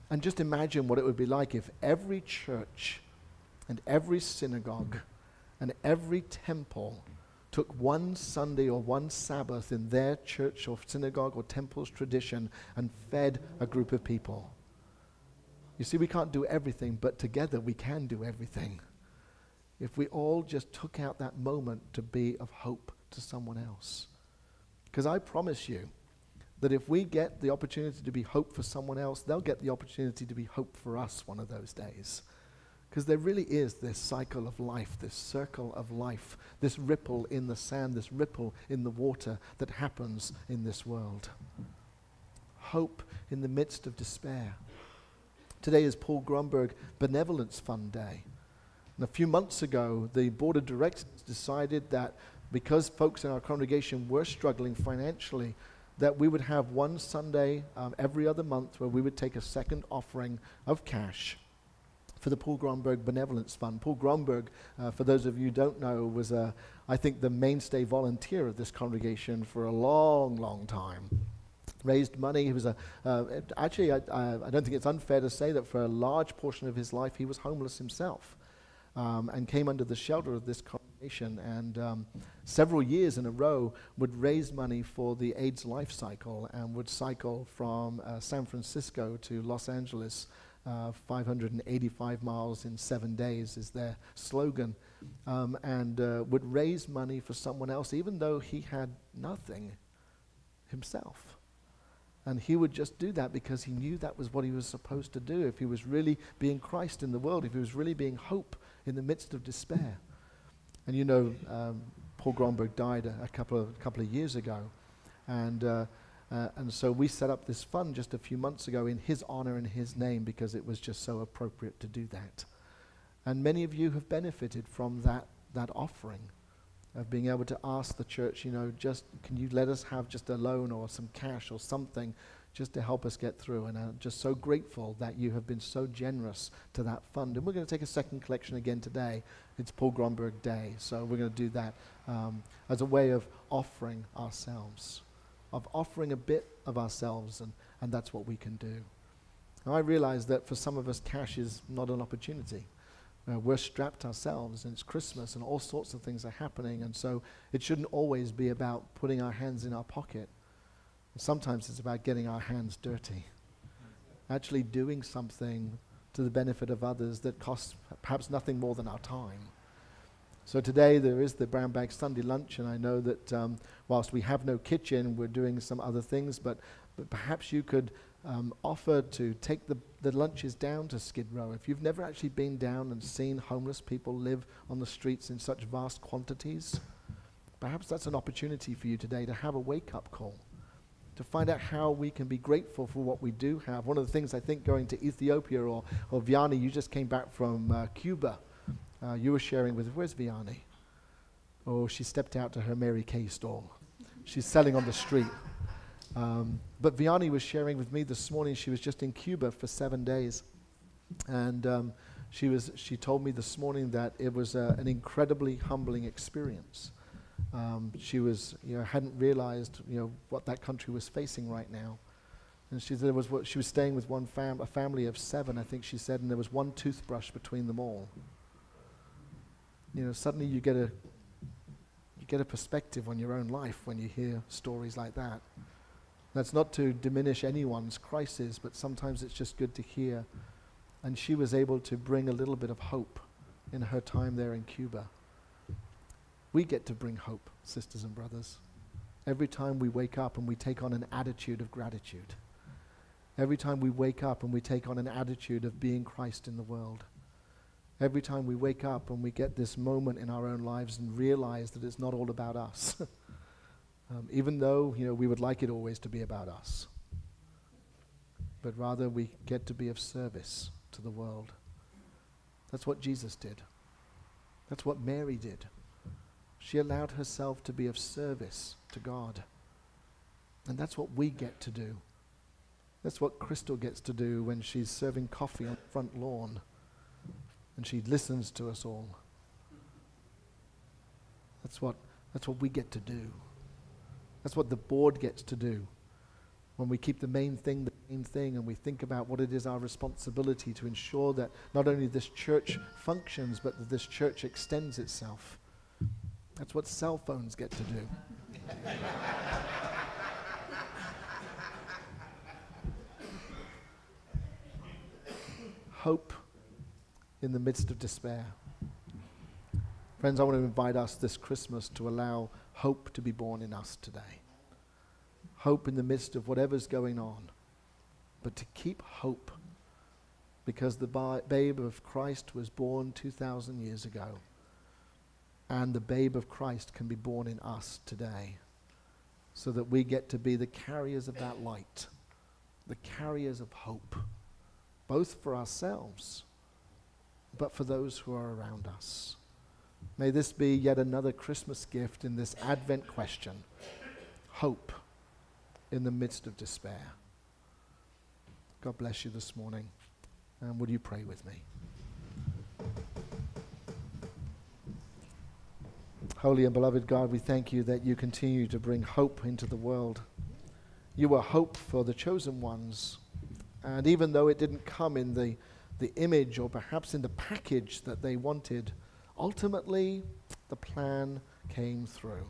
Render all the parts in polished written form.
And just imagine what it would be like if every church and every synagogue and every temple took one Sunday or one Sabbath in their church or synagogue or temple's tradition and fed a group of people. You see, we can't do everything, but together we can do everything. If we all just took out that moment to be of hope to someone else. Because I promise you that if we get the opportunity to be hope for someone else, they'll get the opportunity to be hope for us one of those days. Because there really is this cycle of life, this circle of life, this ripple in the sand, this ripple in the water that happens in this world. Hope in the midst of despair. Today is Paul Gromberg Benevolence Fund Day. And a few months ago, the board of directors decided that because folks in our congregation were struggling financially, that we would have one Sunday every other month where we would take a second offering of cash for the Paul Gromberg Benevolence Fund. Paul Gromberg, for those of you who don't know, was, I think, the mainstay volunteer of this congregation for a long, long time. Raised money. He was actually, I don't think it's unfair to say that for a large portion of his life, he was homeless himself, and came under the shelter of this congregation, and several years in a row would raise money for the AIDS life cycle and would cycle from San Francisco to Los Angeles. 585 miles in 7 days is their slogan, and would raise money for someone else even though he had nothing himself. And he would just do that because he knew that was what he was supposed to do. If he was really being Christ in the world, if he was really being hope in the midst of despair. And you know, Paul Gromberg died a couple of years ago, and so we set up this fund just a few months ago in his honor and his name because it was just so appropriate to do that. And many of you have benefited from that offering of being able to ask the church, you know, just can you let us have just a loan or some cash or something just to help us get through. And I'm just so grateful that you have been so generous to that fund. And we're going to take a second collection again today. It's Paul Gromberg Day, so we're going to do that as a way of offering ourselves, of offering a bit of ourselves, and that's what we can do. Now, I realize that for some of us, cash is not an opportunity. We're strapped ourselves, and it's Christmas, and all sorts of things are happening, and so it shouldn't always be about putting our hands in our pocket. Sometimes it's about getting our hands dirty, actually doing something to the benefit of others that costs perhaps nothing more than our time. So today there is the Brown Bag Sunday lunch, and I know that whilst we have no kitchen, we're doing some other things, but perhaps you could offer to take the lunches down to Skid Row. If you've never actually been down and seen homeless people live on the streets in such vast quantities, perhaps that's an opportunity for you today to have a wake-up call, to find out how we can be grateful for what we do have. One of the things I think going to Ethiopia, or Vianney, you just came back from Cuba. You were sharing with, where's Vianney? Oh, she stepped out to her Mary Kay stall. She's selling on the street. But Vianney was sharing with me this morning, she was just in Cuba for 7 days. And she told me this morning that it was an incredibly humbling experience. She was, hadn't realized, what that country was facing right now. And she said she was staying with a family of 7, I think she said, and there was one toothbrush between them all. Suddenly you get a perspective on your own life when you hear stories like that. That's not to diminish anyone's crisis, but sometimes it's just good to hear. And she was able to bring a little bit of hope in her time there in Cuba. We get to bring hope, sisters and brothers, every time we wake up and we take on an attitude of gratitude. Every time we wake up and we take on an attitude of being Christ in the world. Every time we wake up and we get this moment in our own lives and realize that it's not all about us. Even though, we would like it always to be about us. But rather we get to be of service to the world. That's what Jesus did. That's what Mary did. She allowed herself to be of service to God. And that's what we get to do. That's what Crystal gets to do when she's serving coffee on the front lawn. And she listens to us all. That's what we get to do. That's what the board gets to do when we keep the main thing the same thing, and we think about what it is our responsibility to ensure that not only this church functions, but that this church extends itself. That's what cell phones get to do. Hope in the midst of despair. Friends, I want to invite us this Christmas to allow hope to be born in us today. Hope in the midst of whatever's going on. But to keep hope, because the babe of Christ was born 2,000 years ago. And the babe of Christ can be born in us today. So that we get to be the carriers of that light. The carriers of hope. Both for ourselves, but for those who are around us. May this be yet another Christmas gift in this Advent question. Hope in the midst of despair. God bless you this morning. And would you pray with me? Holy and beloved God, we thank you that you continue to bring hope into the world. You are hope for the chosen ones. And even though it didn't come in the image or perhaps in the package that they wanted, ultimately the plan came through.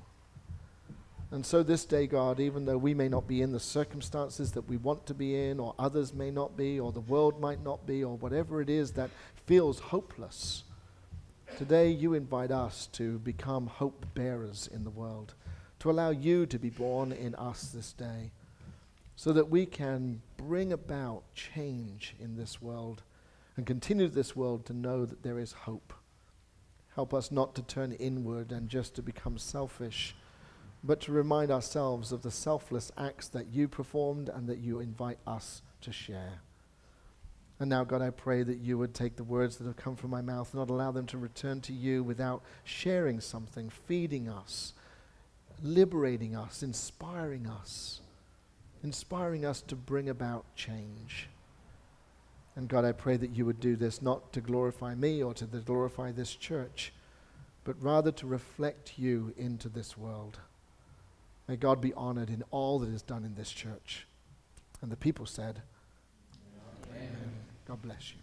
And so this day, God, even though we may not be in the circumstances that we want to be in, or others may not be, or the world might not be, or whatever it is that feels hopeless, today you invite us to become hope bearers in the world, to allow you to be born in us this day, so that we can bring about change in this world and continue this world to know that there is hope. Help us not to turn inward and just to become selfish, but to remind ourselves of the selfless acts that you performed and that you invite us to share. And now, God, I pray that you would take the words that have come from my mouth and not allow them to return to you without sharing something, feeding us, liberating us, inspiring us to bring about change. And God, I pray that you would do this not to glorify me or to glorify this church, but rather to reflect you into this world. May God be honored in all that is done in this church. And the people said, Amen. God bless you.